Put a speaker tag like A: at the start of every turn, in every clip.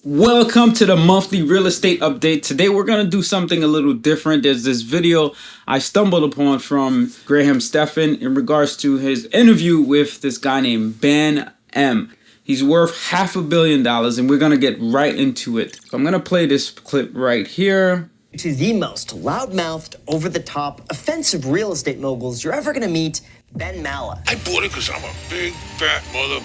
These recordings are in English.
A: Welcome to the monthly real estate update. Today we're going to do something a little different. There's this video I stumbled upon from Graham Stephan in regards to his interview with this guy named Ben M. He's worth $500 million and we're going to get right into it. So I'm going to play this clip right here.
B: To the most loudmouthed, over-the-top, offensive real estate moguls you're ever going to meet, Ben Mallah.
C: I bought it because I'm a big, fat mother.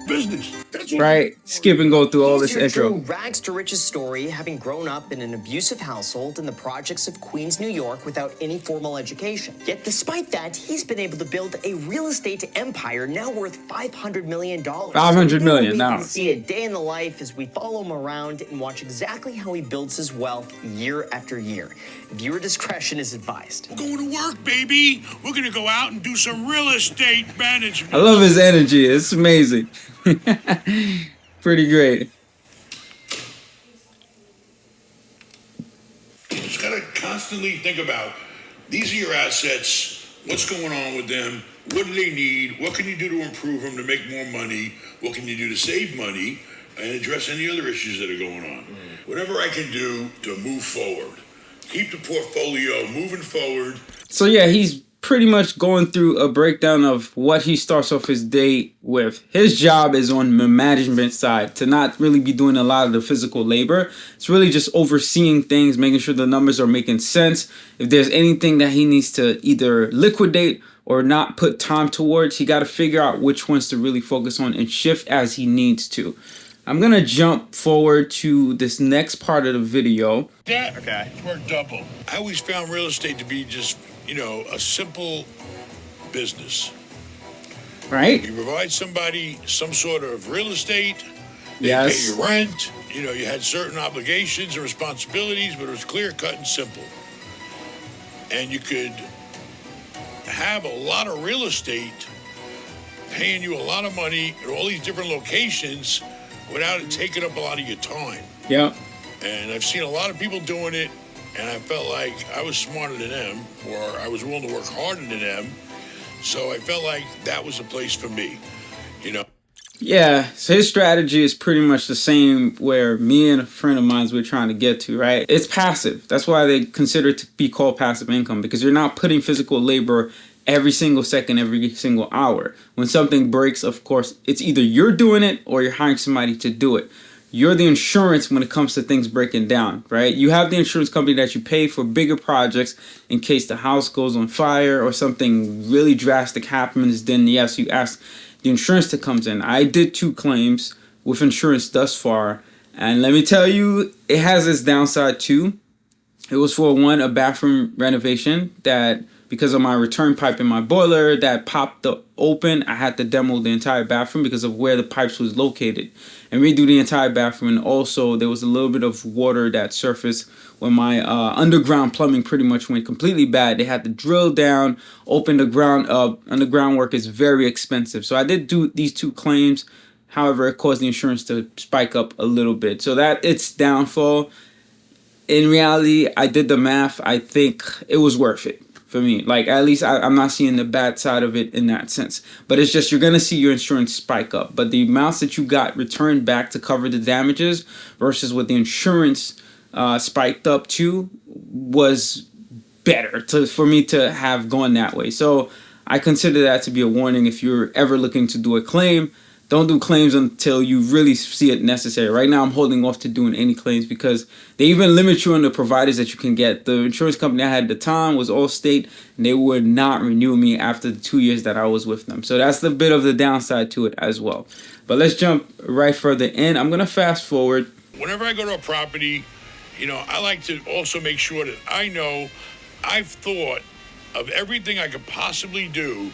C: Business. That's
A: right, skip and go through all this
B: Here's your
A: intro.
B: true rags to riches story, having grown up in an abusive household in the projects of Queens, New York, without any formal education. Yet despite that, he's been able to build a real estate empire now worth $500 million.
A: $500 million now.
B: We can see a day in the life as we follow him around and watch exactly how he builds his wealth year after year. Viewer discretion is advised.
C: We're going to work, baby. We're going to go out and do some real estate management.
A: I love his energy. It's amazing. Pretty great.
C: You just got to constantly think about, these are your assets. What's going on with them? What do they need? What can you do to improve them to make more money? What can you do to save money and address any other issues that are going on? Whatever I can do to move forward. Keep the portfolio moving forward.
A: So yeah, he's pretty much going through a breakdown of what he starts off his day with. His job is on the management side, to not really be doing a lot of the physical labor. It's really just overseeing things, making sure the numbers are making sense. If there's anything that he needs to either liquidate or not put time towards, he got to figure out which ones to really focus on and shift as he needs to. I'm going to jump forward to this next part of the video.
C: Okay. Work double. I always found real estate to be just, a simple business.
A: Right?
C: You provide somebody some sort of real estate, they
A: Yes.
C: pay your rent, you had certain obligations and responsibilities, but it was clear, cut, and simple. And you could have a lot of real estate paying you a lot of money at all these different locations without it taking up a lot of your time.
A: Yeah.
C: And I've seen a lot of people doing it, and I felt like I was smarter than them, or I was willing to work harder than them. So I felt like that was the place for me,
A: Yeah, so his strategy is pretty much the same where me and a friend of mine were trying to get to, right? It's passive. That's why they consider it to be called passive income, because you're not putting physical labor every single second, every single hour. When something breaks, of course, it's either you're doing it or you're hiring somebody to do it. You're the insurance when it comes to things breaking down, right? You have the insurance company that you pay for bigger projects in case the house goes on fire or something really drastic happens. Then yes, you ask the insurance to come in. I did 2 claims with insurance thus far, and let me tell you, it has its downside too. It was for a bathroom renovation that, because of my return pipe in my boiler that popped open, I had to demo the entire bathroom because of where the pipes was located and redo the entire bathroom. And also there was a little bit of water that surfaced when my underground plumbing pretty much went completely bad. They had to drill down, open the ground up, and the groundwork is very expensive. So I did do these 2 claims. However, it caused the insurance to spike up a little bit. So that its downfall. In reality, I did the math. I think it was worth it for me. Like, at least I'm not seeing the bad side of it in that sense. But it's just, you're going to see your insurance spike up. But the amounts that you got returned back to cover the damages versus what the insurance spiked up to was better for me to have gone that way. So I consider that to be a warning. If you're ever looking to do a claim, don't do claims until you really see it necessary. Right now, I'm holding off to doing any claims because they even limit you on the providers that you can get. The insurance company I had at the time was Allstate, and they would not renew me after the 2 years that I was with them. So that's the bit of the downside to it as well. But let's jump right further in. I'm going to fast forward.
C: Whenever I go to a property, I like to also make sure that I know I've thought of everything I could possibly do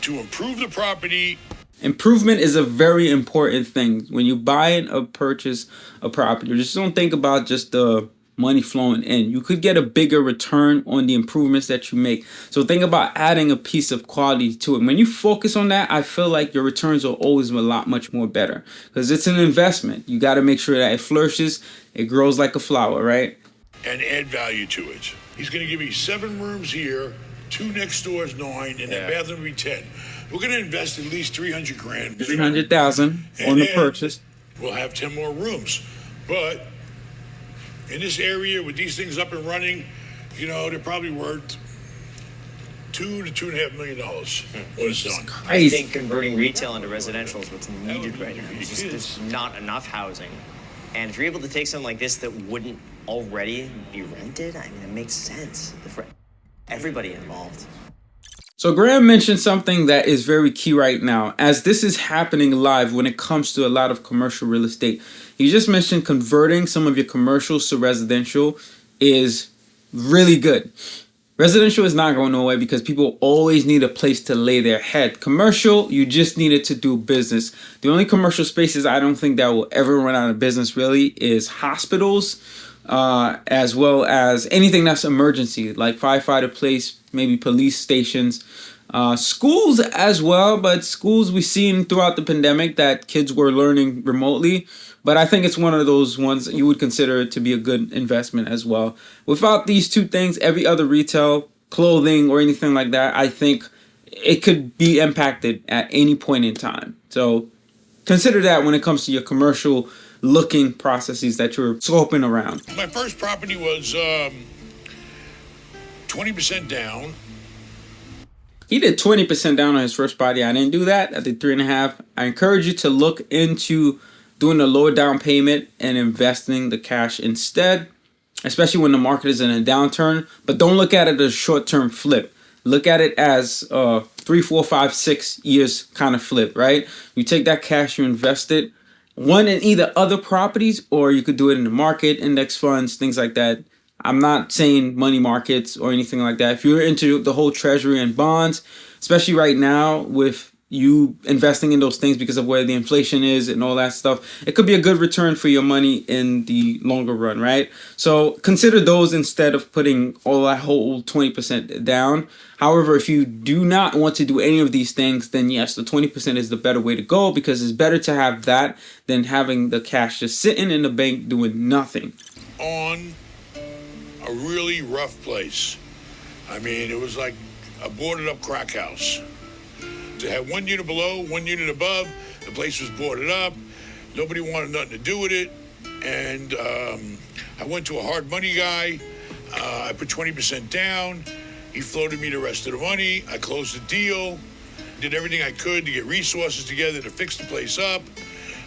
C: to improve the property.
A: Improvement is a very important thing when you buy or purchase a property. Just don't think about just the money flowing in. You could get a bigger return on the improvements that you make. So think about adding a piece of quality to it. When you focus on that, I feel like your returns are always much more better because it's an investment. You got to make sure that it flourishes, it grows like a flower, right?
C: And add value to it. He's going to give me 7 rooms here, 2 next door is 9, and that bathroom will be 10. We're going to invest at least $300,000.
A: $300,000 on the purchase.
C: we'll have 10 more rooms. But in this area, with these things up and running, they're probably worth $2 to $2.5 million when it's done.
B: I think converting retail into residential is what's needed right now. There's not enough housing. And if you're able to take something like this that wouldn't already be rented, I mean, it makes sense for everybody involved.
A: So Graham mentioned something that is very key right now, as this is happening live when it comes to a lot of commercial real estate. He just mentioned converting some of your commercials to residential is really good. Residential is not going away because people always need a place to lay their head. Commercial, you just need it to do business. The only commercial spaces I don't think that will ever run out of business really is hospitals, as well as anything that's emergency, like firefighter place, maybe police stations, schools as well. But schools, we've seen throughout the pandemic that kids were learning remotely. But I think it's one of those ones that you would consider to be a good investment as well. Without these two things, every other retail, clothing, or anything like that, I think it could be impacted at any point in time. So consider that when it comes to your commercial looking processes that you're scoping around.
C: My first property was 20% down.
A: He did 20% down on his first body. I didn't do that. I did 3.5. I encourage you to look into doing a lower down payment and investing the cash instead, especially when the market is in a downturn. But don't look at it as a short-term flip. Look at it as 3, 4, 5, 6 years kind of flip, right? You take that cash, you invest it, one in either other properties, or you could do it in the market, index funds, things like that. I'm not saying money markets or anything like that. If you're into the whole treasury and bonds, especially right now with you investing in those things because of where the inflation is and all that stuff, it could be a good return for your money in the longer run, right? So consider those instead of putting all that whole 20% down. However, if you do not want to do any of these things, then yes, the 20% is the better way to go, because it's better to have that than having the cash just sitting in the bank doing nothing.
C: On a really rough place. I mean, it was like a boarded up crack house. To have 1 unit below, 1 unit above, the place was boarded up. Nobody wanted nothing to do with it. And I went to a hard money guy. I put 20% down. He floated me the rest of the money. I closed the deal. Did everything I could to get resources together to fix the place up.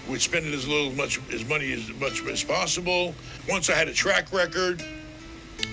C: We'd spend it as much as possible. Once I had a track record,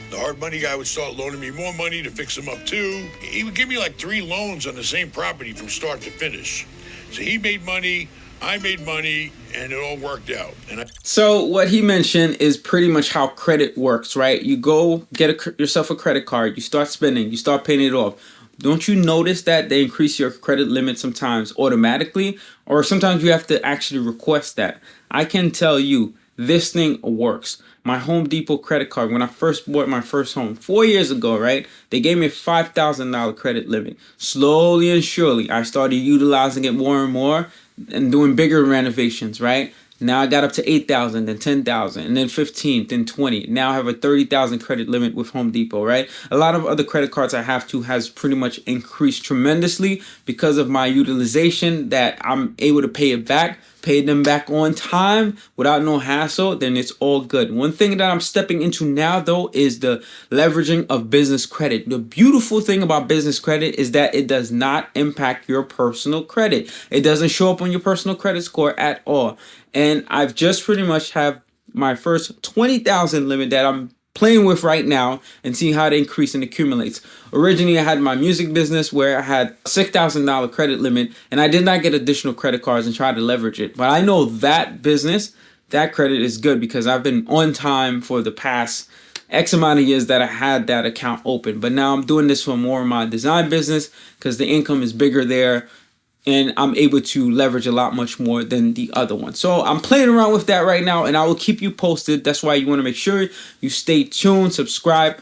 C: the hard money guy would start loaning me more money to fix them up too. He would give me like 3 loans on the same property from start to finish. So he made money, I made money, and it all worked out.
A: So what he mentioned is pretty much how credit works, right? You go get yourself a credit card, you start spending, you start paying it off. Don't you notice that they increase your credit limit sometimes automatically, or sometimes you have to actually request that? I can tell you, this thing works. My Home Depot credit card, when I first bought my first home 4 years ago, right? They gave me a $5,000 credit limit. Slowly and surely, I started utilizing it more and more and doing bigger renovations, right? Now I got up to 8,000, then 10,000, and then 15, then 20. Now I have a 30,000 credit limit with Home Depot, right? A lot of other credit cards I have too has pretty much increased tremendously because of my utilization, that I'm able to pay it back, pay them back on time without no hassle. Then it's all good. One thing that I'm stepping into now though is the leveraging of business credit. The beautiful thing about business credit is that it does not impact your personal credit. It doesn't show up on your personal credit score at all. And I've just pretty much have my first 20,000 limit that I'm playing with right now and seeing how it increases and accumulates. Originally, I had my music business where I had $6,000 credit limit, and I did not get additional credit cards and try to leverage it. But I know that business, that credit is good because I've been on time for the past X amount of years that I had that account open. But now I'm doing this for more of my design business because the income is bigger there, and I'm able to leverage a lot much more than the other one. So I'm playing around with that right now, and I will keep you posted. That's why you want to make sure you stay tuned, subscribe,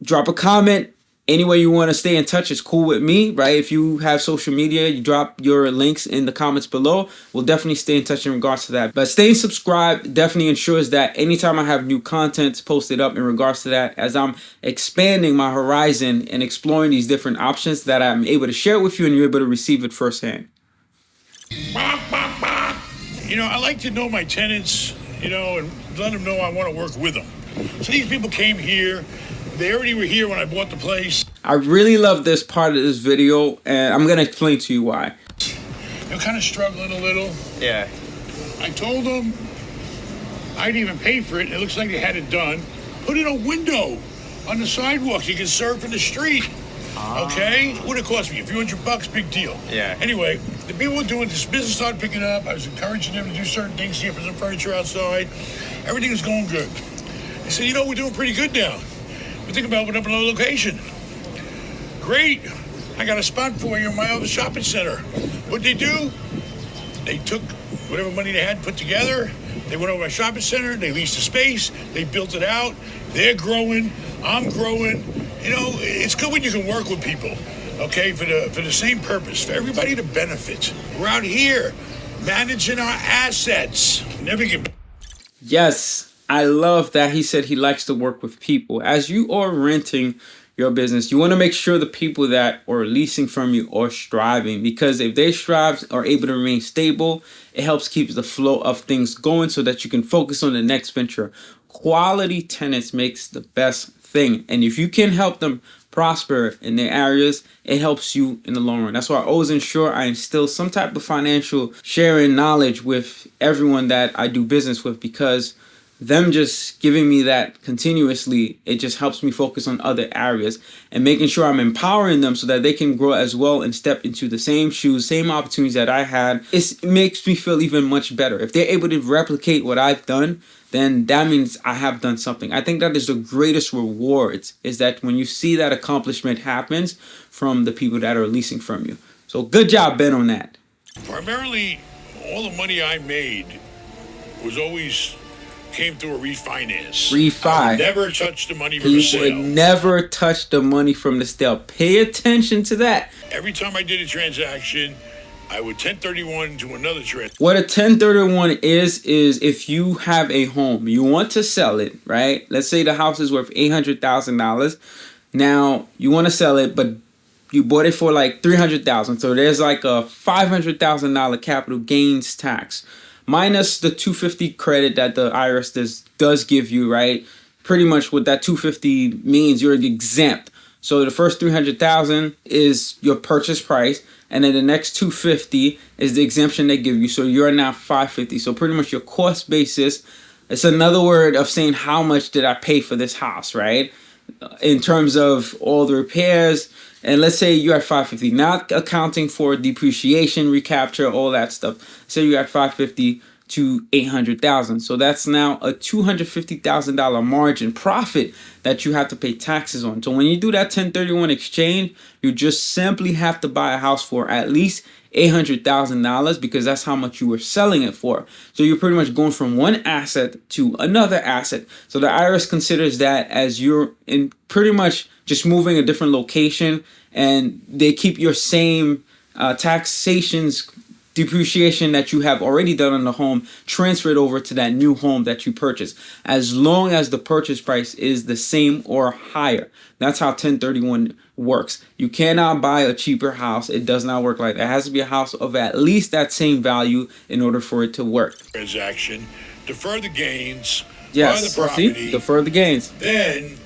A: drop a comment. Any way you want to stay in touch is cool with me, right? If you have social media, you drop your links in the comments below. We'll definitely stay in touch in regards to that. But staying subscribed definitely ensures that anytime I have new content posted up in regards to that, as I'm expanding my horizon and exploring these different options, that I'm able to share with you and you're able to receive it firsthand.
C: I like to know my tenants, and let them know I want to work with them. So these people came here. They already were here when I bought the place.
A: I really love this part of this video, and I'm going to explain to you why.
C: They're kind of struggling a little.
B: Yeah.
C: I told them I didn't even pay for it. It looks like they had it done. Put in a window on the sidewalk. You can serve from the street. Okay? Would have cost me a few $100, big deal.
B: Yeah.
C: Anyway, the people were doing this business started picking up. I was encouraging them to do certain things here, put some furniture outside. Everything was going good. They said, we're doing pretty good now. We think about opening up another location. Great. I got a spot for you in my other shopping center. What'd they do? They took whatever money they had put together. They went over to my shopping center. They leased the space. They built it out. They're growing. I'm growing. It's good when you can work with people, okay, for the same purpose, for everybody to benefit. We're out here managing our assets. Never get.
A: Yes, I love that he said he likes to work with people. As you are renting your business, you want to make sure the people that are leasing from you are striving, because if they strive, are able to remain stable, it helps keep the flow of things going so that you can focus on the next venture. Quality tenants makes the best thing, and if you can help them prosper in their areas, it helps you in the long run. That's why I always ensure I instill some type of financial sharing knowledge with everyone that I do business with, because them just giving me that continuously, it just helps me focus on other areas and making sure I'm empowering them so that they can grow as well and step into the same shoes, same opportunities that I had. It makes me feel even much better. If they're able to replicate what I've done, then that means I have done something. I think that is the greatest rewards, is that when you see that accomplishment happens from the people that are leasing from you. So good job, Ben, on that.
C: Primarily, all the money I made was always came through a refinance. I would never touch the money from the sale.
A: He would never touch the money from the sale. Pay attention to that.
C: Every time I did a transaction, I would 1031 to another transaction.
A: What a 1031 is if you have a home, you want to sell it, right? Let's say the house is worth $800,000. Now, you want to sell it, but you bought it for like $300,000. So there's like a $500,000 capital gains tax, minus the $250 credit that the IRS does give you, right? Pretty much what that $250 means, you're exempt. So the first $300,000 is your purchase price, and then the next $250 is the exemption they give you. So you're now $550. So pretty much your cost basis. It's another word of saying how much did I pay for this house, right? In terms of all the repairs. And let's say you're at $550, not accounting for depreciation, recapture, all that stuff. Say you're at $550 to $800,000. So that's now a $250,000 margin profit that you have to pay taxes on. So when you do that 1031 exchange, you just simply have to buy a house for at least $800,000, because that's how much you were selling it for. So you're pretty much going from one asset to another asset. So the IRS considers that as you're in pretty much just moving a different location, and they keep your same taxations, depreciation that you have already done on the home transferred over to that new home that you purchased, as long as the purchase price is the same or higher. That's how 1031 works. You cannot buy a cheaper house. It does not work like that. It has to be a house of at least that same value in order for it to work.
C: Transaction, defer the gains,
A: yes,
C: buy the property,
A: see? Defer the gains.
C: then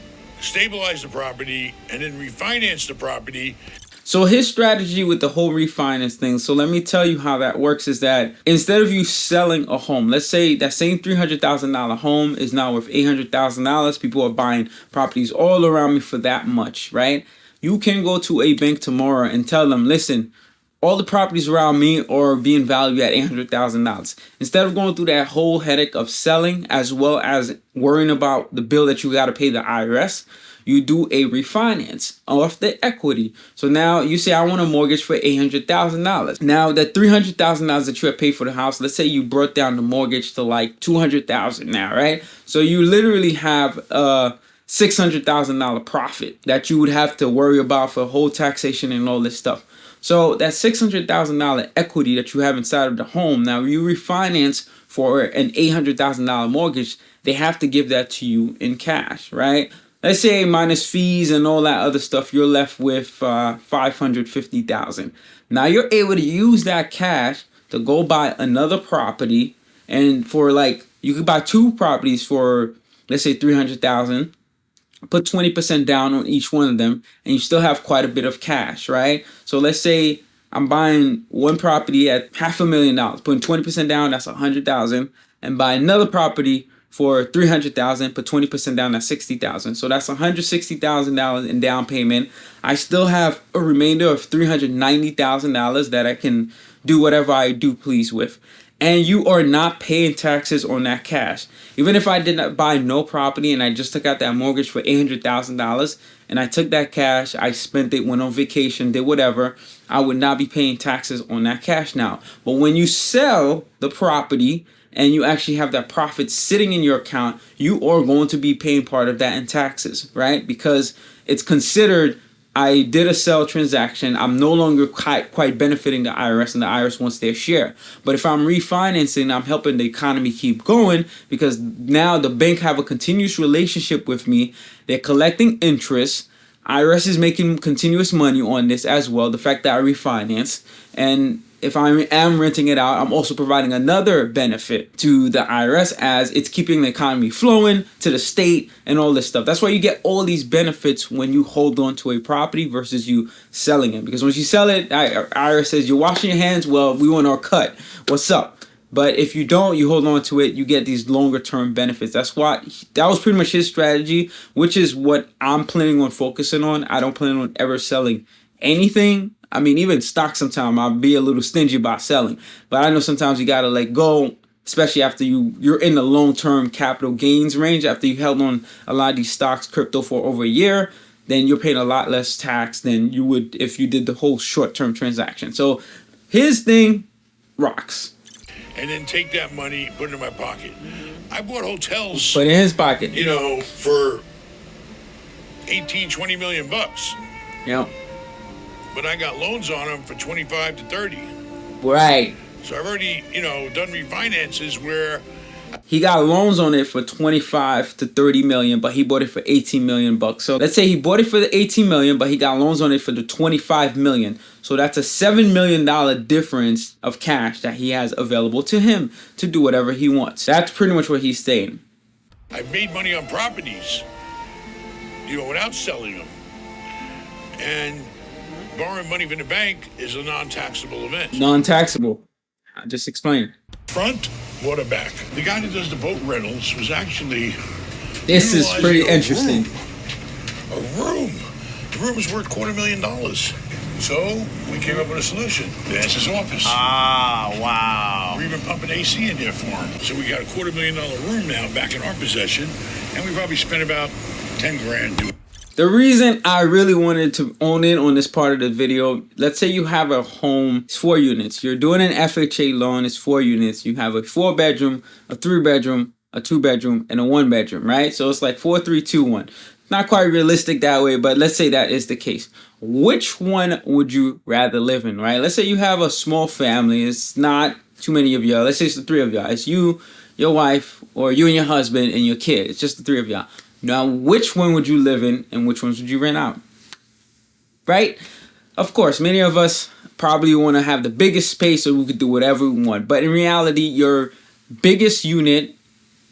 C: stabilize the property, and then refinance the property.
A: So his strategy with the whole refinance thing, so let me tell you how that works, is that instead of you selling a home, let's say that same $300,000 home is now worth $800,000. People are buying properties all around me for that much, right? You can go to a bank tomorrow and tell them, listen, all the properties around me are being valued at $800,000. Instead of going through that whole headache of selling, as well as worrying about the bill that you got to pay the IRS, you do a refinance off the equity. So now you say, I want a mortgage for $800,000. Now that $300,000 that you have paid for the house, let's say you brought down the mortgage to like $200,000 now, right? So you literally have a $600,000 profit that you would have to worry about for whole taxation and all this stuff. So that $600,000 equity that you have inside of the home, now you refinance for an $800,000 mortgage, they have to give that to you in cash, right? Let's say minus fees and all that other stuff, you're left with $550,000. Now you're able to use that cash to go buy another property, and for like, you could buy two properties for, let's say, $300,000, put 20% down on each one of them, and you still have quite a bit of cash, right? So let's say I'm buying one property at $500,000, putting 20% down, that's $100,000, and buy another property for $300,000, put 20% down, that's $60,000. So that's $160,000 in down payment. I still have a remainder of $390,000 that I can do whatever I do please with. And you are not paying taxes on that cash. Even if I did not buy no property and I just took out that mortgage for $800,000 and I took that cash, I spent it, went on vacation, did whatever, I would not be paying taxes on that cash now. But when you sell the property and you actually have that profit sitting in your account, you are going to be paying part of that in taxes, right? Because it's considered, I did a sell transaction, I'm no longer quite benefiting the IRS, and the IRS wants their share. But if I'm refinancing, I'm helping the economy keep going, because now the bank have a continuous relationship with me. They're collecting interest. IRS is making continuous money on this as well, the fact that I refinance. And if I am renting it out, I'm also providing another benefit to the IRS, as it's keeping the economy flowing, to the state, and all this stuff. That's why you get all these benefits when you hold on to a property versus you selling it. Because once you sell it, IRS says, you're washing your hands, well, we want our cut. What's up? But if you don't, you hold on to it, you get these longer term benefits. That was pretty much his strategy, which is what I'm planning on focusing on. I don't plan on ever selling anything. I mean, even stocks, sometimes I'll be a little stingy about selling. But I know sometimes you got to let go, especially after you're in the long-term capital gains range. After you held on a lot of these stocks, crypto, for over a year, then you're paying a lot less tax than you would if you did the whole short-term transaction. So his thing rocks.
C: And then take that money, put it in my pocket. I bought hotels.
A: Put it in his pocket.
C: You know, for 18, 20 million bucks.
A: Yep.
C: But I got loans on them for 25 to 30.
A: Right.
C: So I've already, done refinances where
A: he got loans on it for 25 to 30 million, but he bought it for 18 million bucks. So let's say he bought it for the 18 million, but he got loans on it for the 25 million. So that's a $7 million difference of cash that he has available to him to do whatever he wants. That's pretty much what he's saying.
C: I've made money on properties, without selling them. And borrowing money from the bank is a non-taxable event.
A: Non-taxable. I just explained.
C: Front, water back. The guy that does the boat rentals was actually...
A: This is pretty interesting.
C: A room. The room was worth $250,000. So we came up with a solution. That's his office.
B: Ah, wow.
C: We're even pumping AC in there for him. So we got a $250,000 room now back in our possession, and we probably spent about 10 grand doing it.
A: The reason I really wanted to own in on this part of the video, let's say you have a home, it's 4 units. You're doing an FHA loan, it's 4 units. You have a 4-bedroom, a 3-bedroom, a 2-bedroom, and a 1-bedroom, right? So it's like 4, 3, 2, 1. Not quite realistic that way, but let's say that is the case. Which one would you rather live in, right? Let's say you have a small family. It's not too many of y'all. Let's say it's the 3 of y'all. It's you, your wife, or you and your husband and your kid. It's just the 3 of y'all. Now, which one would you live in and which ones would you rent out? Right? Of course, many of us probably want to have the biggest space so we could do whatever we want. But in reality, your biggest unit,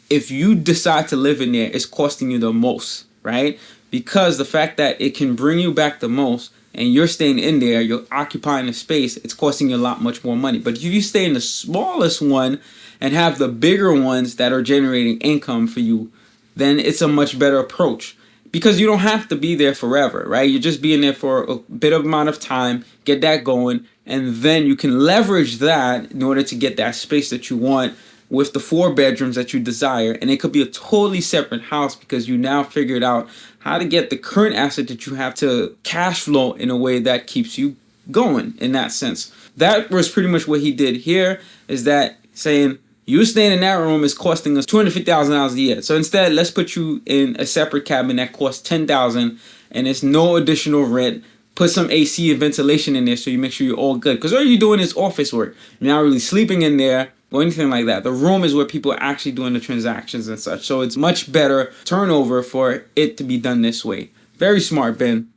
A: if you decide to live in there, is costing you the most, right? Because the fact that it can bring you back the most and you're staying in there, you're occupying the space, it's costing you a lot much more money. But if you stay in the smallest one and have the bigger ones that are generating income for you, then it's a much better approach, because you don't have to be there forever, right? You're just being there for a bit of amount of time, get that going, and then you can leverage that in order to get that space that you want with the 4 bedrooms that you desire. And it could be a totally separate house because you now figured out how to get the current asset that you have to cash flow in a way that keeps you going in that sense. That was pretty much what he did here, is that saying, you staying in that room is costing us $250,000 a year. So instead, let's put you in a separate cabin that costs $10,000 and it's no additional rent. Put some AC and ventilation in there so you make sure you're all good. Because all you're doing is office work. You're not really sleeping in there or anything like that. The room is where people are actually doing the transactions and such. So it's much better turnover for it to be done this way. Very smart, Ben.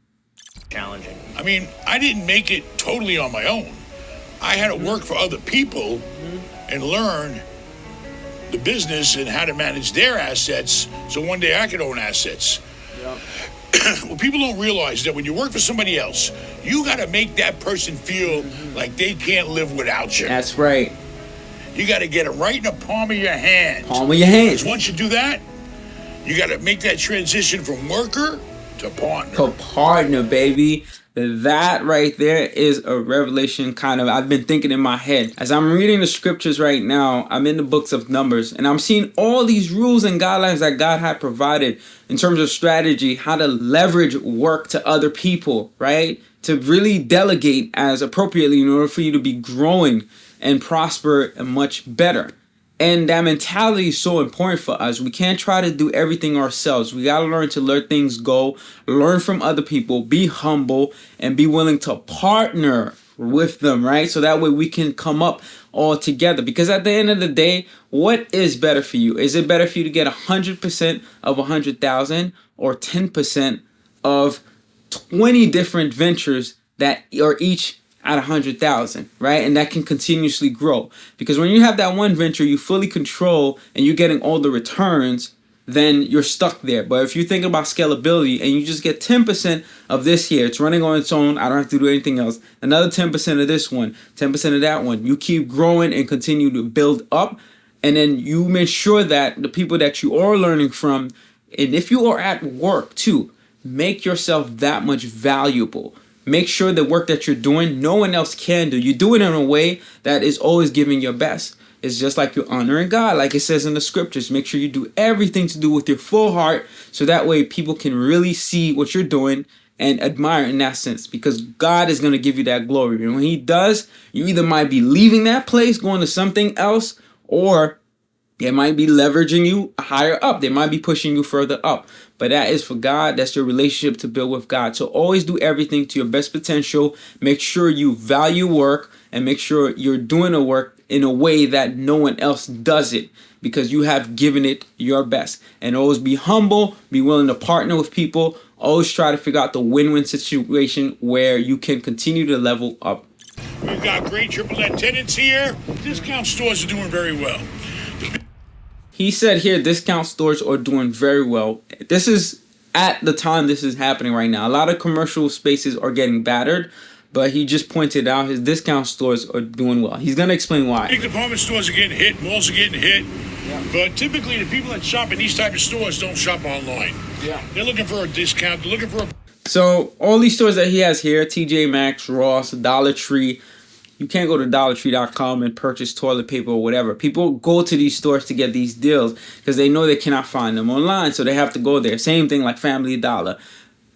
B: Challenging.
C: I mean, I didn't make it totally on my own. I had to work for other people and learn the business and how to manage their assets so one day I could own assets. Well, people don't realize that when you work for somebody else, you got to make that person feel like they can't live without you.
A: That's right.
C: You got to get it right in the palm of your hand.
A: Palm of your hand.
C: Because once you do that, you got to make that transition from worker to partner.
A: To partner, baby. That right there is a revelation kind of I've been thinking in my head. As I'm reading the scriptures right now, I'm in the books of Numbers, and I'm seeing all these rules and guidelines that God had provided in terms of strategy, how to leverage work to other people, right? To really delegate as appropriately in order for you to be growing and prosper and much better. And that mentality is so important for us. We can't try to do everything ourselves. We got to learn to let things go, learn from other people, be humble, and be willing to partner with them, right? So that way we can come up all together. Because at the end of the day, what is better for you? Is it better for you to get 100% of 100,000 or 10% of 20 different ventures that are each at 100,000, right? And that can continuously grow, because when you have that one venture you fully control and you're getting all the returns, then you're stuck there. But if you think about scalability and you just get 10% of this here, it's running on its own, I don't have to do anything else, another 10% of this one, 10% of that one, you keep growing and continue to build up, and then you make sure that the people that you are learning from, and if you are at work too, make yourself that much valuable. Make sure the work that you're doing, no one else can do. You do it in a way that is always giving your best. It's just like you're honoring God, like it says in the scriptures. Make sure you do everything to do with your full heart, so that way people can really see what you're doing and admire in that sense, because God is going to give you that glory. And when he does, you either might be leaving that place, going to something else, or they might be leveraging you higher up. They might be pushing you further up. But that is for God. That's your relationship to build with God. So always do everything to your best potential. Make sure you value work, and make sure you're doing the work in a way that no one else does it, because you have given it your best. And always be humble. Be willing to partner with people. Always try to figure out the win-win situation where you can continue to level up.
C: We've got great triple net tenants here. Discount stores are doing very well.
A: He said here, discount stores are doing very well. This is at the time this is happening right now. A lot of commercial spaces are getting battered, but he just pointed out his discount stores are doing well. He's going to explain why.
C: Big department stores are getting hit, malls are getting hit. Yeah. But typically the people that shop in these type of stores don't shop online. Yeah. They're looking for a discount. They're looking for a...
A: So all these stores that he has here, TJ Maxx, Ross, Dollar Tree, you can't go to dollartree.com and purchase toilet paper or whatever. People go to these stores to get these deals because they know they cannot find them online, so they have to go there. Same thing like Family Dollar.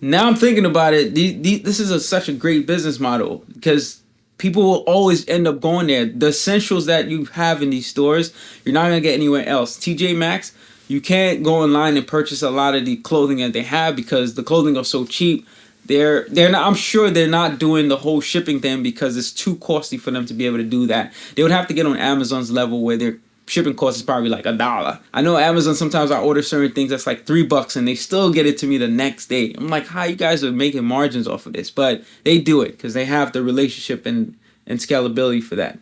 A: Now I'm thinking about it, this is such a great business model, because people will always end up going there. The essentials that you have in these stores, you're not going to get anywhere else. TJ Maxx, you can't go online and purchase a lot of the clothing that they have because the clothing are so cheap. They're not, I'm sure they're not doing the whole shipping thing because it's too costly for them to be able to do that. They would have to get on Amazon's level where their shipping cost is probably like $1. I know Amazon, sometimes I order certain things that's like $3 and they still get it to me the next day. I'm like, how you guys are making margins off of this? But they do it because they have the relationship and scalability for that.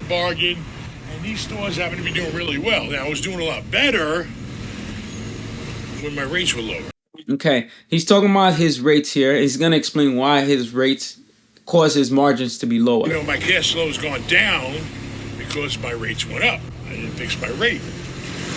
C: Bargain, and these stores happen to be doing really well. Now, I was doing a lot better when my rates were lower.
A: Okay, he's talking about his rates here. He's going to explain why his rates cause his margins to be lower.
C: You know, my cash flow has gone down because my rates went up. I didn't fix my rate.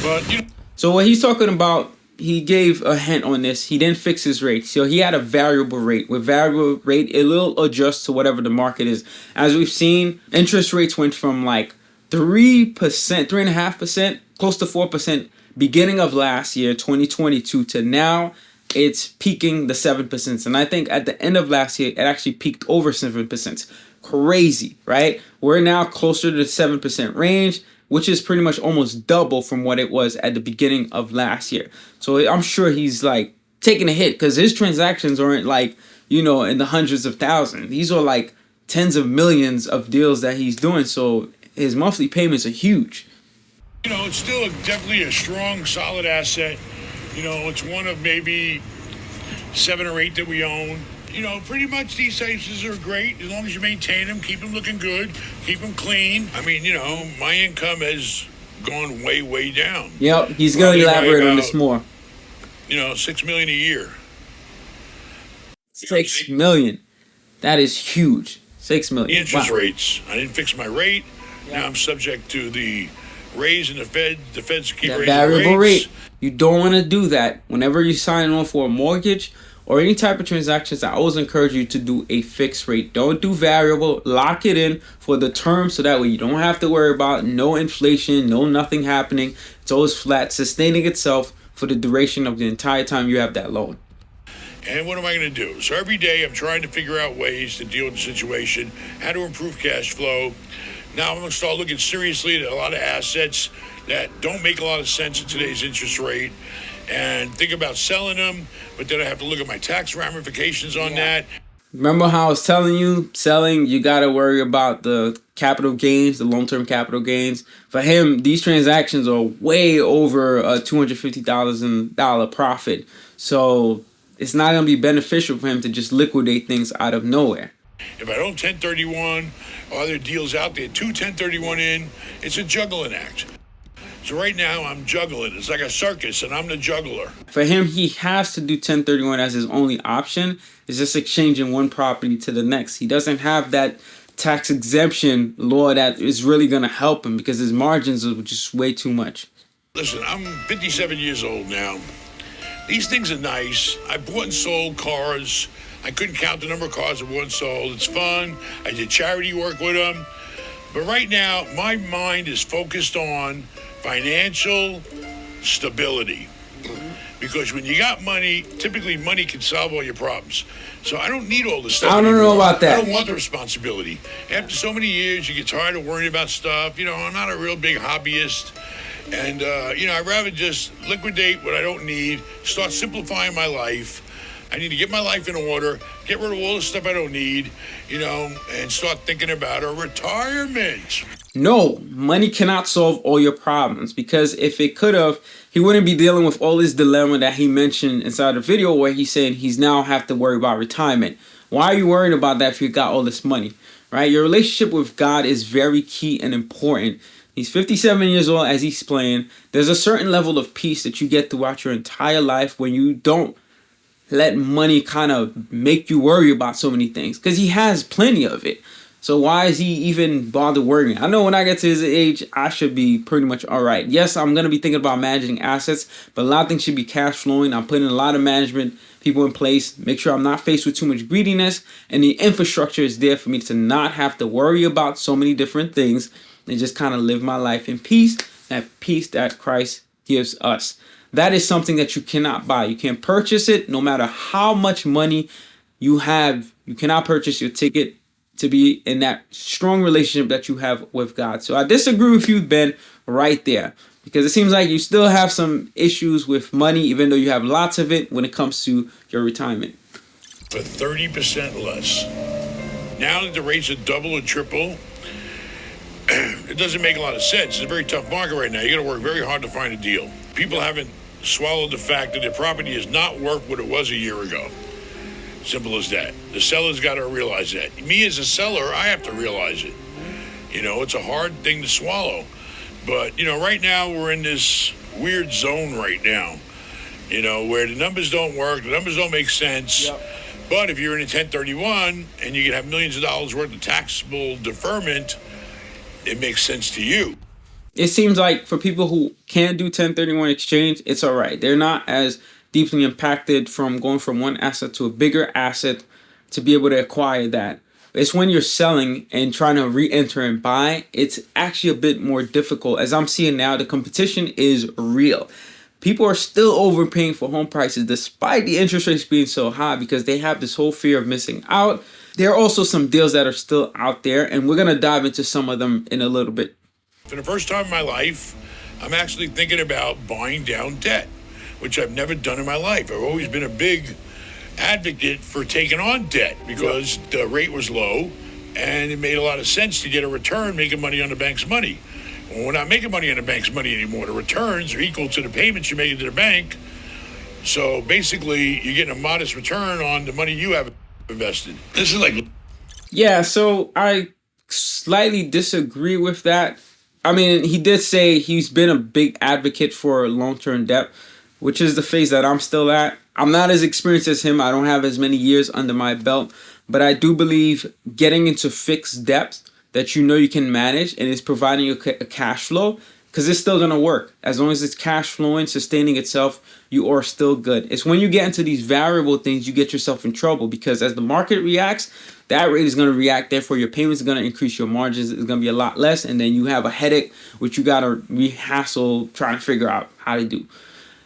C: But, you know.
A: So what he's talking about, he gave a hint on this. He didn't fix his rate. So he had a variable rate. With variable rate, it will adjust to whatever the market is. As we've seen, interest rates went from like 3%, 3.5%, close to 4% beginning of last year, 2022, to now it's peaking the 7%. And I think at the end of last year, it actually peaked over 7%. Crazy, right? We're now closer to the 7% range, which is pretty much almost double from what it was at the beginning of last year. So I'm sure he's like taking a hit because his transactions aren't like, you know, in the hundreds of thousands. These are like tens of millions of deals that he's doing. So his monthly payments are huge.
C: You know, it's still definitely a strong, solid asset. You know, it's one of maybe 7 or 8 that we own. You know, pretty much these houses are great as long as you maintain them, keep them looking good, keep them clean. I mean, you know, my income has gone way, way down.
A: Yep, he's going to elaborate on this more.
C: You know, $6 million a year.
A: $6 million. That is huge. $6 million.
C: The interest rates. I didn't fix my rate. Now I'm subject to the raise in the Fed. The Fed's keep raising
A: variable
C: rates.
A: rate. You don't want to do that. Whenever you sign on for a mortgage or any type of transactions, I always encourage you to do a fixed rate. Don't do variable. Lock it in for the term so that way you don't have to worry about no inflation, no nothing happening. It's always flat, sustaining itself for the duration of the entire time you have that loan.
C: And what am I going to do? So every day I'm trying to figure out ways to deal with the situation, how to improve cash flow. Now I'm going to start looking seriously at a lot of assets that don't make a lot of sense at today's interest rate and think about selling them, but then I have to look at my tax ramifications on that.
A: Remember how I was telling you, selling, you got to worry about the capital gains, the long-term capital gains. For him, these transactions are way over a $250,000 profit. So it's not going to be beneficial for him to just liquidate things out of nowhere.
C: If I don't 1031, or other deals out there, 1031 in, it's a juggling act. So right now I'm juggling. It's like a circus and I'm the juggler.
A: For him, he has to do 1031 as his only option. It's just exchanging one property to the next. He doesn't have that tax exemption law that is really going to help him because his margins are just way too much.
C: Listen, I'm 57 years old now. These things are nice. I bought and sold cars. I couldn't count the number of cars I bought and sold. It's fun. I did charity work with them. But right now, my mind is focused on financial stability. Because when you got money, typically money can solve all your problems. So I don't need all this stuff
A: I don't know about that.
C: I don't want the responsibility. After so many years, you get tired of worrying about stuff. You know, I'm not a real big hobbyist. And, you know, I'd rather just liquidate what I don't need, start simplifying my life. I need to get my life in order, get rid of all the stuff I don't need, you know, and start thinking about a retirement.
A: No, money cannot solve all your problems because if it could have, he wouldn't be dealing with all this dilemma that he mentioned inside the video where he's saying he's now have to worry about retirement. Why are you worried about that if you got all this money, right? Your relationship with God is very key and important. He's 57 years old as he's playing. There's a certain level of peace that you get throughout your entire life when you don't let money kind of make you worry about so many things because he has plenty of it. So why is he even bother worrying? I know when I get to his age, I should be pretty much all right. Yes, I'm going to be thinking about managing assets, but a lot of things should be cash flowing. I'm putting a lot of management people in place. Make sure I'm not faced with too much greediness. And the infrastructure is there for me to not have to worry about so many different things and just kind of live my life in peace. That peace that Christ gives us. That is something that you cannot buy. You can't purchase it no matter how much money you have. You cannot purchase your ticket to be in that strong relationship that you have with God. So I disagree with you, Ben, right there. Because it seems like you still have some issues with money, even though you have lots of it when it comes to your retirement.
C: For 30% less. Now that the rates are double or triple, it doesn't make a lot of sense. It's a very tough market right now. You got to work very hard to find a deal. People haven't swallowed the fact that their property is not worth what it was a year ago. Simple as that. The seller's got to realize that. Me as a seller, I have to realize it. You know, it's a hard thing to swallow. But, you know, right now we're in this weird zone right now, you know, where the numbers don't work, the numbers don't make sense. Yep. But if you're in a 1031 and you can have millions of dollars worth of taxable deferment, it makes sense to you.
A: It seems like for people who can't do 1031 exchange, it's all right. They're not as deeply impacted from going from one asset to a bigger asset to be able to acquire that. It's when you're selling and trying to re-enter and buy, it's actually a bit more difficult. As I'm seeing now, the competition is real. People are still overpaying for home prices despite the interest rates being so high because they have this whole fear of missing out. There are also some deals that are still out there, and we're going to dive into some of them in a little bit.
C: For the first time in my life, I'm actually thinking about buying down debt, which I've never done in my life. I've always been a big advocate for taking on debt because the rate was low and it made a lot of sense to get a return making money on the bank's money. Well, we're not making money on the bank's money anymore. The returns are equal to the payments you're making to the bank. So basically, you're getting a modest return on the money you have. invested. This is like...
A: Yeah, so I slightly disagree with that. I mean, he did say he's been a big advocate for long-term debt, which is the phase that I'm still at. I'm not as experienced as him. I don't have as many years under my belt, but I do believe getting into fixed debt that you know you can manage and is providing you a cash flow, because it's still going to work. As long as it's cash flowing, sustaining itself, you are still good. It's when you get into these variable things, you get yourself in trouble, because as the market reacts, that rate is going to react. Therefore, your payments are going to increase, your margins is going to be a lot less, and then you have a headache, which you got to re-hassle trying to figure out how to do.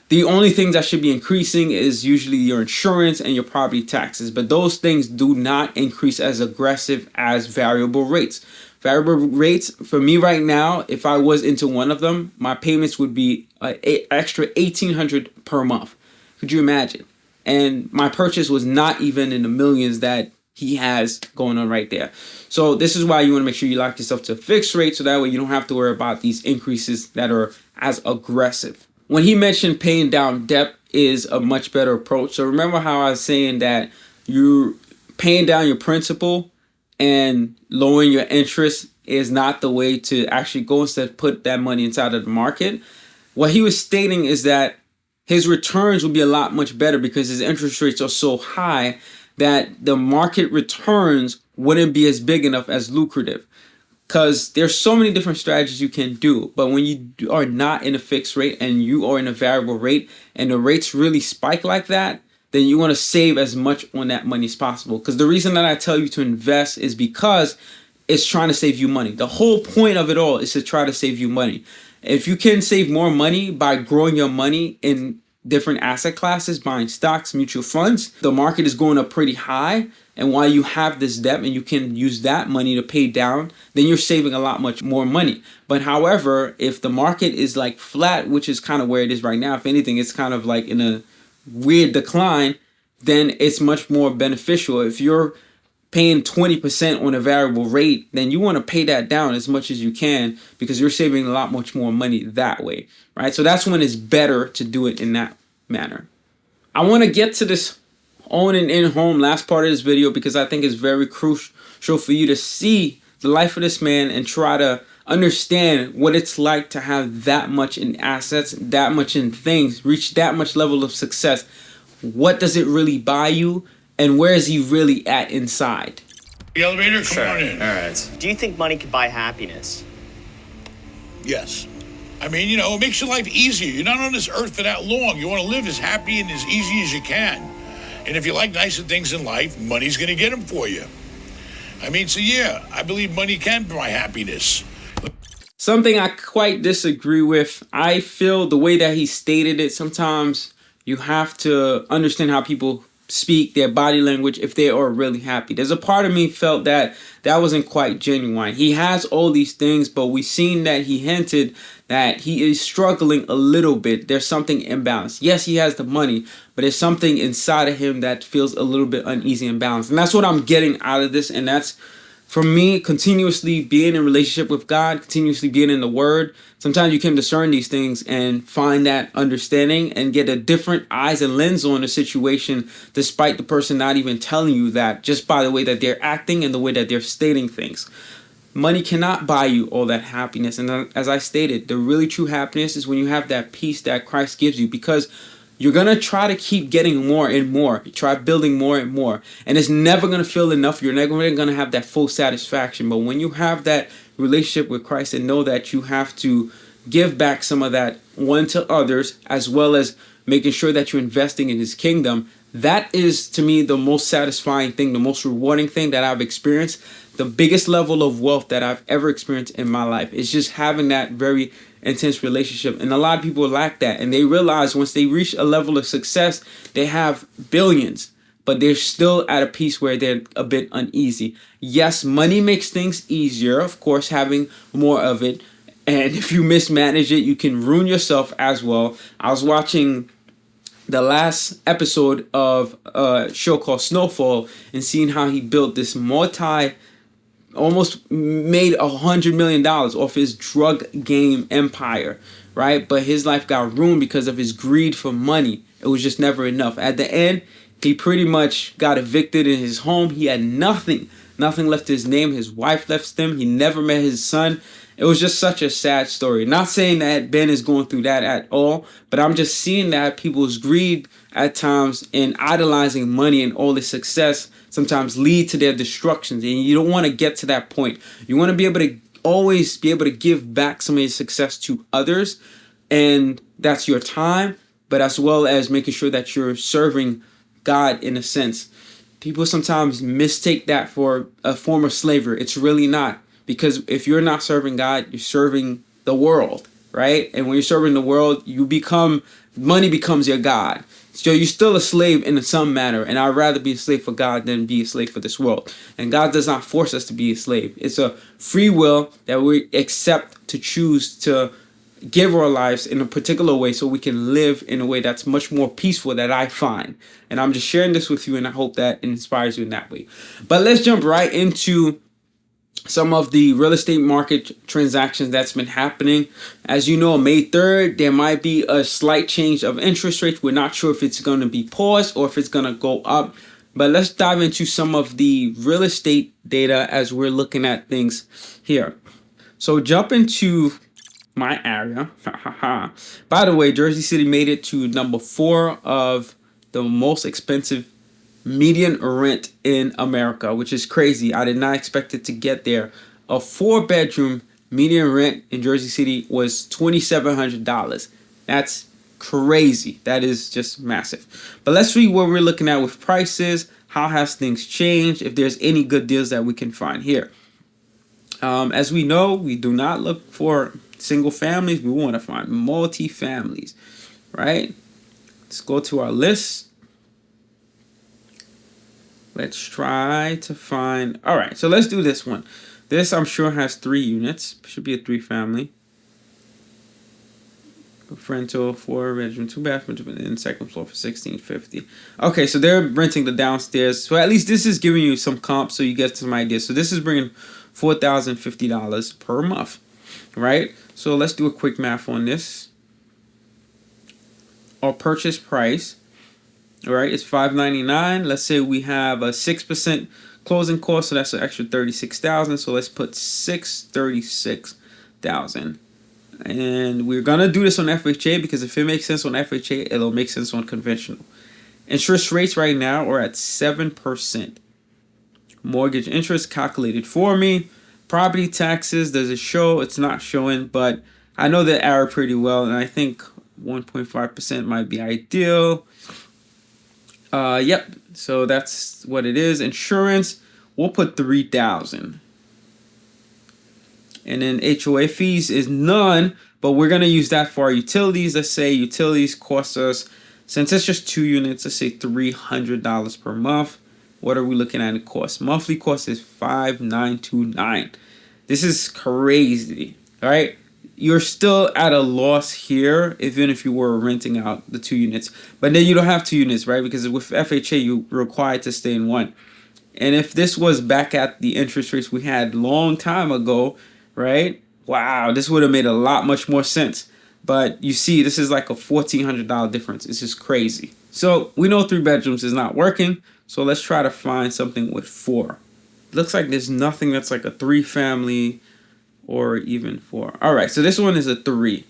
A: The only things that should be increasing is usually your insurance and your property taxes, but those things do not increase as aggressive as variable rates. Variable rates, for me right now, if I was into one of them, my payments would be an extra $1,800 per month. Could you imagine? And my purchase was not even in the millions that he has going on right there. So this is why you want to make sure you lock yourself to a fixed rate, so that way you don't have to worry about these increases that are as aggressive. When he mentioned paying down debt is a much better approach. So remember how I was saying that you're paying down your principal and lowering your interest is not the way to actually go. Instead, put that money inside of the market. What he was stating is that his returns will be a lot much better because his interest rates are so high that the market returns wouldn't be as big enough as lucrative. Because there's so many different strategies you can do. But when you are not in a fixed rate and you are in a variable rate and the rates really spike like that, then you want to save as much on that money as possible. Because the reason that I tell you to invest is because it's trying to save you money. The whole point of it all is to try to save you money. If you can save more money by growing your money in different asset classes, buying stocks, mutual funds, the market is going up pretty high. And while you have this debt and you can use that money to pay down, then you're saving a lot much more money. But however, if the market is like flat, which is kind of where it is right now, if anything, it's kind of like in a weird decline, then it's much more beneficial. If you're paying 20% on a variable rate, then you want to pay that down as much as you can because you're saving a lot much more money that way, right? So that's when it's better to do it in that manner. I want to get to this owning in home last part of this video because I think it's very crucial for you to see the life of this man and try to understand what it's like to have that much in assets, that much in things, reach that much level of success. What does it really buy you, and where is he really at inside?
C: The elevator, come on in.
D: All right.
B: Do you think money can buy happiness?
C: Yes. I mean, you know, it makes your life easier. You're not on this earth for that long. You want to live as happy and as easy as you can. And if you like nicer things in life, money's going to get them for you. I mean, so yeah, I believe money can buy happiness.
A: Something I quite disagree with. I feel the way that he stated it, sometimes you have to understand how people speak, their body language, if they are really happy. There's a part of me felt that that wasn't quite genuine. He has all these things, but we've seen that he hinted that he is struggling a little bit. There's something imbalanced. Yes, he has the money, but there's something inside of him that feels a little bit uneasy and balanced. And that's what I'm getting out of this. And that's, for me, continuously being in relationship with God, continuously being in the Word. Sometimes you can discern these things and find that understanding and get a different eyes and lens on the situation, despite the person not even telling you that, just by the way that they're acting and the way that they're stating things. Money cannot buy you all that happiness. And as I stated, the really true happiness is when you have that peace that Christ gives you, because you're going to try to keep getting more and more. You try building more and more. And it's never going to feel enough. You're never going to have that full satisfaction. But when you have that relationship with Christ and know that you have to give back some of that one to others, as well as making sure that you're investing in His kingdom, that is, to me, the most satisfying thing, the most rewarding thing that I've experienced. The biggest level of wealth that I've ever experienced in my life is just having that very intense relationship. And a lot of people lack that, and they realize once they reach a level of success, they have billions, but they're still at a piece where they're a bit uneasy. Yes, money makes things easier, of course, having more of it, and if you mismanage it, you can ruin yourself as well. I was watching the last episode of a show called Snowfall and seeing how he built this almost made $100 million off his drug game empire, right? But his life got ruined because of his greed for money. It was just never enough. At the end, He pretty much got evicted in his home. He had nothing left his name. His wife left him. He never met his son. It was just such a sad story. Not saying that Ben is going through that at all, but I'm just seeing that people's greed at times and idolizing money and all this success sometimes lead to their destructions. And you don't want to get to that point. You want to be able to always be able to give back some of your success to others. And that's your time, but as well as making sure that you're serving God in a sense. People sometimes mistake that for a form of slavery. It's really not. Because if you're not serving God, you're serving the world, right? And when you're serving the world, money becomes your God. So you're still a slave in some manner. And I'd rather be a slave for God than be a slave for this world. And God does not force us to be a slave. It's a free will that we accept to choose to give our lives in a particular way so we can live in a way that's much more peaceful that I find. And I'm just sharing this with you, and I hope that it inspires you in that way. But let's jump right into some of the real estate market transactions that's been happening. As you know, May 3rd, there might be a slight change of interest rates. We're not sure if it's going to be paused or if it's going to go up. But let's dive into some of the real estate data as we're looking at things here. So jump into my area. By the way, Jersey City made it to number 4 of the most expensive median rent in America, which is crazy. I did not expect it to get there. A 4-bedroom median rent in Jersey City was $2,700. That's crazy. That is just massive. But let's read what we're looking at with prices. How has things changed? If there's any good deals that we can find here. As we know, we do not look for single families. We want to find multi-families, right? Let's go to our list. Let's try to find... All right, so let's do this one. This, I'm sure, has 3 units. Should be a 3-family. Rental, 4-bedroom, 2-bathroom, and second floor for $1,650. Okay, so they're renting the downstairs. So at least this is giving you some comps so you get some ideas. So this is bringing $4,050 per month, right? So let's do a quick math on this. Our purchase price... All right, it's $599. Let's say we have a 6% closing cost, so that's an extra $36,000. So let's put $636,000, and we're gonna do this on FHA because if it makes sense on FHA, it'll make sense on conventional. Interest rates right now are at 7%. Mortgage interest calculated for me. Property taxes, does it show? It's not showing, but I know the area pretty well, and I think 1.5% might be ideal. Yep, so that's what it is. Insurance, we'll put $3,000. And then HOA fees is none, but we're going to use that for our utilities. Let's say utilities cost us, since it's just 2 units, let's say $300 per month. What are we looking at in cost? Monthly cost is $5,929. This is crazy, all right? You're still at a loss here, even if you were renting out the 2 units. But then you don't have 2 units, right? Because with FHA, you're required to stay in one. And if this was back at the interest rates we had long time ago, right? Wow, this would have made a lot much more sense. But you see, this is like a $1,400 difference. It's just crazy. So we know 3 bedrooms is not working. So let's try to find something with 4. Looks like there's nothing that's like a 3-family or even 4. All right, so this one is a 3,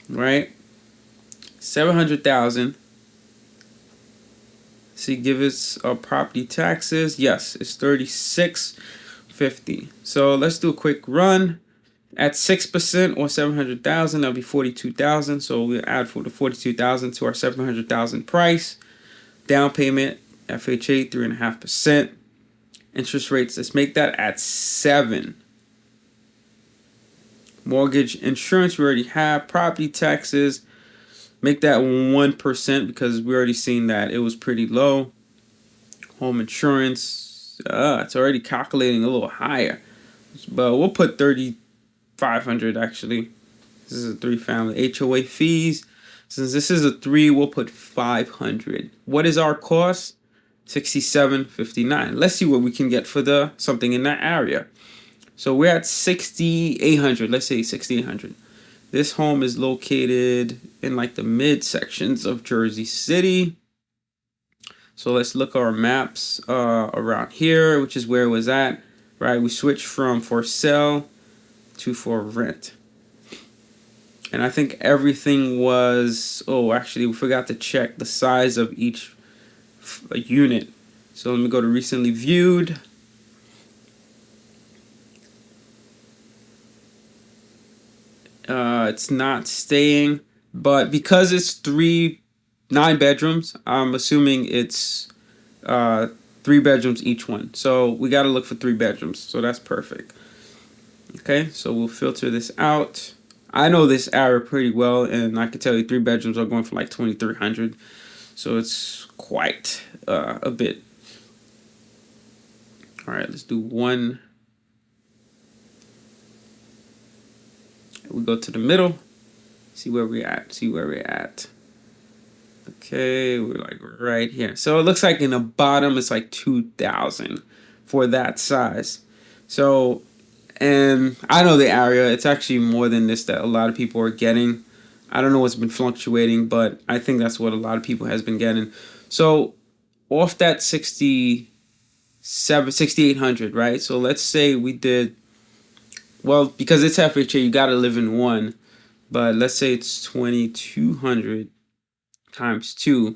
A: right? $700,000. See, give us our property taxes. Yes, it's $36.50. So let's do a quick run. At 6% or $700,000, that'll be $42,000. So we'll add for the $42,000 to our $700,000 price. Down payment, FHA 3.5%. Interest rates, let's make that at 7%. Mortgage insurance, we already have. Property taxes, make that 1% because we already seen that it was pretty low. Home insurance, it's already calculating a little higher, but we'll put $3,500 actually. This is a 3-family. HOA fees, since this is a 3, we'll put $500. What is our cost? $67.59. Let's see what we can get for something in that area. So we're at $6,800. Let's say $6,800. This home is located in like the mid sections of Jersey City. So let's look at our maps around here, which is where it was at, right? We switched from for sale to for rent. And I think everything was, oh, actually, we forgot to check the size of each unit. So let me go to recently viewed. It's not staying, but because it's 9 bedrooms, I'm assuming it's 3 bedrooms each one. So we got to look for 3 bedrooms. So that's perfect. Okay, so we'll filter this out. I know this area pretty well, and I can tell you 3 bedrooms are going for like 2,300. So it's quite a bit. All right, let's do 1. We go to the middle. See where we're at. Okay, we're like right here. So it looks like in the bottom it's like 2,000 for that size. So, and I know the area, it's actually more than this that a lot of people are getting. I don't know what's been fluctuating, but I think that's what a lot of people has been getting. So off that 6,800, right? So let's say we did, well, because it's FHA, you got to live in one, but let's say it's 2,200 times 2.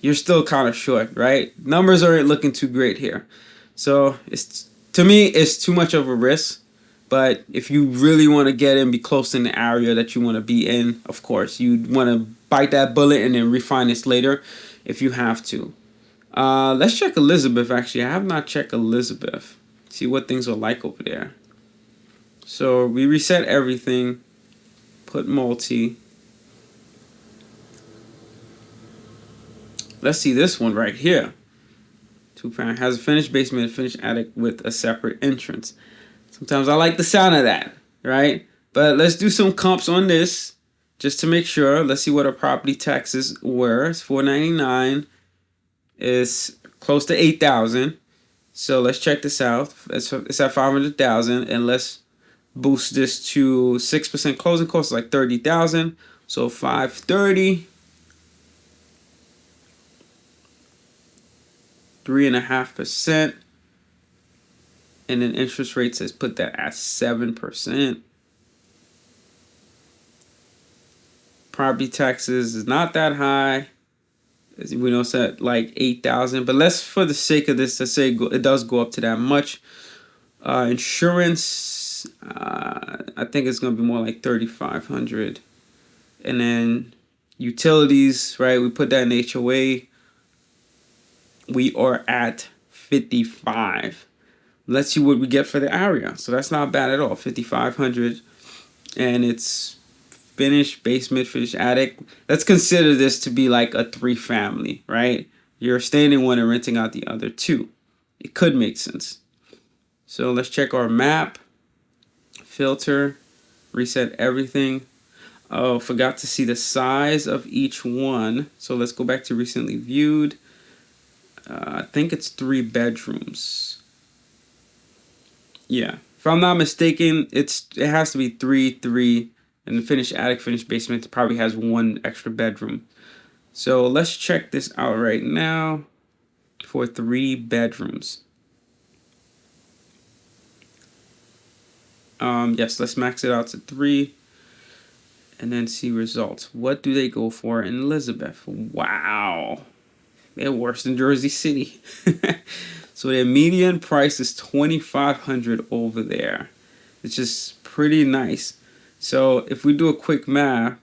A: You're still kind of short, right? Numbers aren't looking too great here. So it's, to me, it's too much of a risk. But if you really want to get in, be close in the area that you want to be in, of course, you'd want to bite that bullet and then refinance later if you have to. Let's check Elizabeth, actually. I have not checked Elizabeth. See what things are like over there. So we reset everything. Put multi. Let's see this one right here. 2-family has a finished basement and finished attic with a separate entrance. Sometimes I like the sound of that, right? But let's do some comps on this just to make sure. Let's see what our property taxes were. It's $499. It's close to $8,000. So let's check this out. It's at $500,000, and let's boost this to 6% closing costs, like $30,000. So $530. 3.5%, and then interest rate says put that at 7%. Property taxes is not that high. As we know, it's at like 8,000. But let's, for the sake of this, let's say it does go up to that much. Insurance, I think it's gonna be more like 3,500. And then utilities, right? We put that in HOA. We are at 55. Let's see what we get for the area. So that's not bad at all. 5,500, and it's finished basement, finished attic. Let's consider this to be like a 3-family, right? You're staying in one and renting out the other 2. It could make sense. So let's check our map. Filter, reset everything. Oh, forgot to see the size of each one. So let's go back to recently viewed. I think it's 3 bedrooms. Yeah, if I'm not mistaken, it has to be 3, and the finished attic, finished basement probably has 1 extra bedroom. So let's check this out right now for 3 bedrooms. Yes, let's max it out to 3, and then see results. What do they go for in Elizabeth? Wow. They're worse than Jersey City. So their median price is $2,500 over there. It's just pretty nice. So if we do a quick math,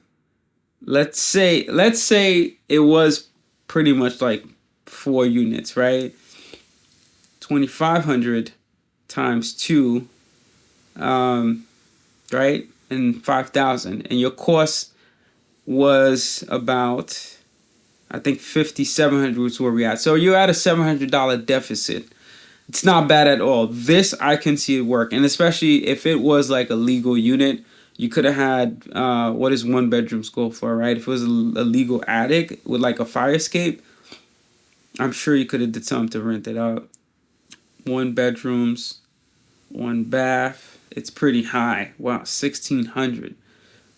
A: let's say it was pretty much like 4 units, right? 2,500 times 2, right? And 5,000, and your cost was about, I think, 5,700 was where we're at. So you're at a $700 deficit. It's not bad at all. This, I can see it work. And especially if it was like a legal unit, you could have had, what does 1 bedrooms go for, right? If it was a legal attic with like a fire escape, I'm sure you could have did something to rent it out. 1 bedrooms, 1 bath. It's pretty high. Wow, 1,600.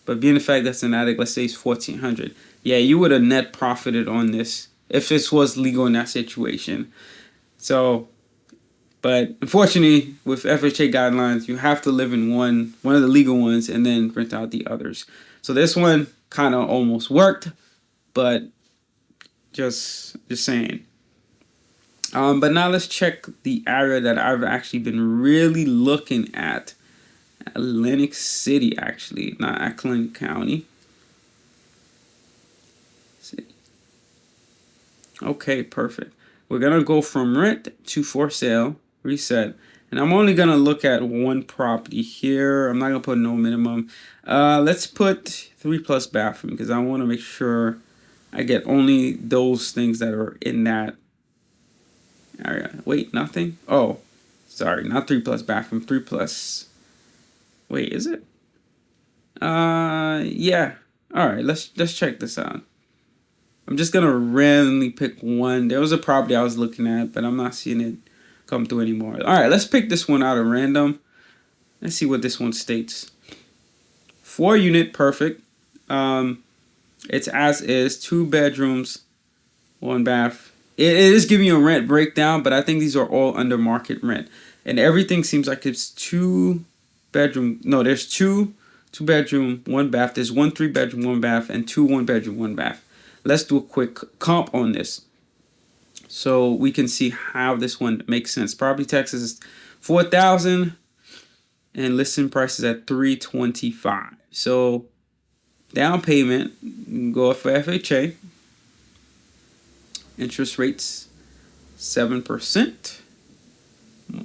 A: But being the fact that's an attic, let's say it's 1,400. Yeah, you would have net profited on this if this was legal in that situation. So, but unfortunately, with FHA guidelines, you have to live in one of the legal ones and then rent out the others. So this one kind of almost worked, but just saying. But now let's check the area that I've actually been really looking at. Atlantic City, actually, not Atlantic County. City. Okay, perfect. We're gonna go from rent to for sale, reset, and I'm only gonna look at one property here. I'm not gonna put no minimum. Let's put 3+ bathroom because I want to make sure I get only those things that are in that area. Wait, nothing? Oh, sorry, not 3+ bathroom, 3+. Wait, is it? Yeah. All right, let's check this out. I'm just gonna randomly pick one. There was a property I was looking at, but I'm not seeing it come through anymore. All right, let's pick this one out of random. Let's see what this one states. 4-unit, perfect. It's as is, 2 bedrooms, 1 bath. It is giving you a rent breakdown, but I think these are all under market rent, and everything seems like it's 2 bedroom. No, there's 2 bedroom, 1 bath. There's 1 3-bedroom, 1 bath, and 2 1-bedroom, 1 bath. Let's do a quick comp on this so we can see how this one makes sense. Property taxes is $4,000 and listing price is at $325. So down payment, go for FHA. Interest rates 7%.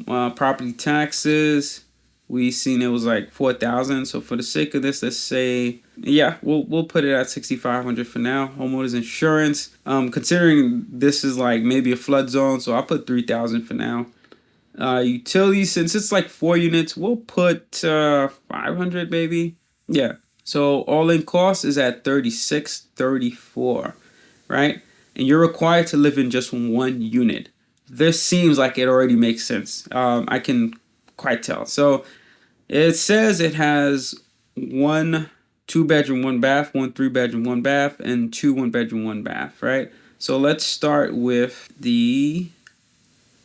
A: Property taxes, we seen it was like $4,000. So for the sake of this, let's say, yeah, we'll put it at $6,500 for now. Homeowners insurance, considering this is like maybe a flood zone, so I'll put $3,000 for now. Utilities, since it's like 4 units, we'll put $500 maybe. Yeah. So all in cost is at $36.34, right? And you're required to live in just 1 unit. This seems like it already makes sense. I can quite tell. So it says it has 1 2-bedroom, 1 bath, 1 3-bedroom, 1 bath, and 2 1-bedroom, 1 bath, right? So let's start with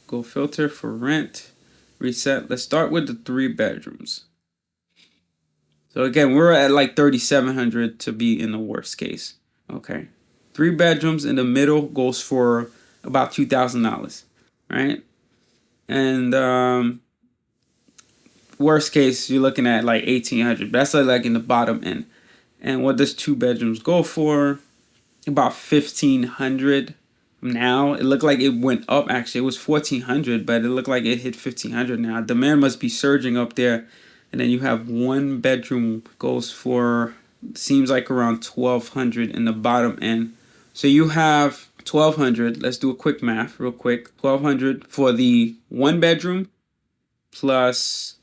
A: go filter for rent, reset. Let's start with the 3 bedrooms. So again, we're at like $3,700 to be in the worst case. Okay. 3 bedrooms in the middle goes for about $2,000, right? And worst case, you're looking at like $1,800. That's like in the bottom end. And what does 2 bedrooms go for? About $1,500. Now it looked like it went up. Actually, it was $1,400, but it looked like it hit $1,500 now. Demand must be surging up there. And then you have 1 bedroom goes for, seems like around $1,200 in the bottom end. So you have $1,200. Let's do a quick math real quick. $1,200 for the 1 bedroom plus,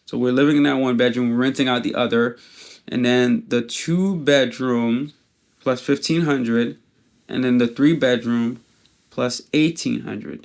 A: so we're living in that 1 bedroom, renting out the other. And then the 2 bedroom plus $1,500. And then the 3 bedroom plus $1,800.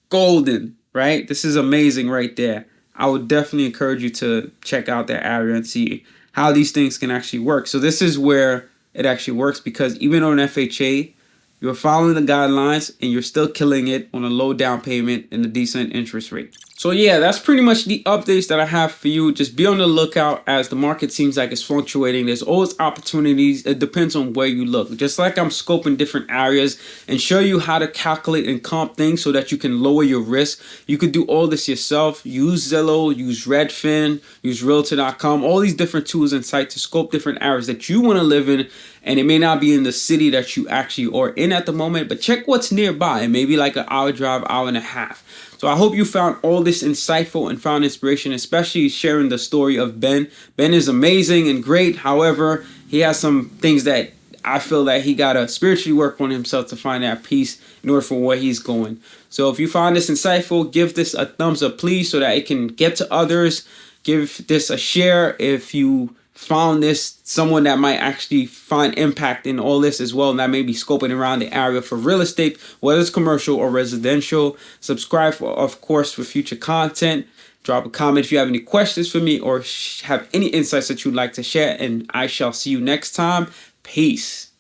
A: Golden, right? This is amazing right there. I would definitely encourage you to check out that area and see how these things can actually work. So this is where it actually works, because even on FHA, you're following the guidelines and you're still killing it on a low down payment and a decent interest rate. So yeah, that's pretty much the updates that I have for you. Just be on the lookout as the market seems like it's fluctuating. There's always opportunities. It depends on where you look. Just like I'm scoping different areas and show you how to calculate and comp things so that you can lower your risk. You could do all this yourself. Use Zillow, use Redfin, use Realtor.com, all these different tools and sites to scope different areas that you want to live in. And it may not be in the city that you actually are in at the moment, but check what's nearby. It may be like an hour drive, hour and a half. So I hope you found all this insightful and found inspiration, especially sharing the story of Ben. Ben is amazing and great. However, he has some things that I feel that he got to spiritually work on himself to find that peace in order for where he's going. So if you found this insightful, give this a thumbs up, please, so that it can get to others. Give this a share if you found this someone that might actually find impact in all this as well, and that may be scoping around the area for real estate, whether it's commercial or residential. Subscribe, of course, for future content. Drop a comment if you have any questions for me or have any insights that you'd like to share, and I shall see you next time. Peace.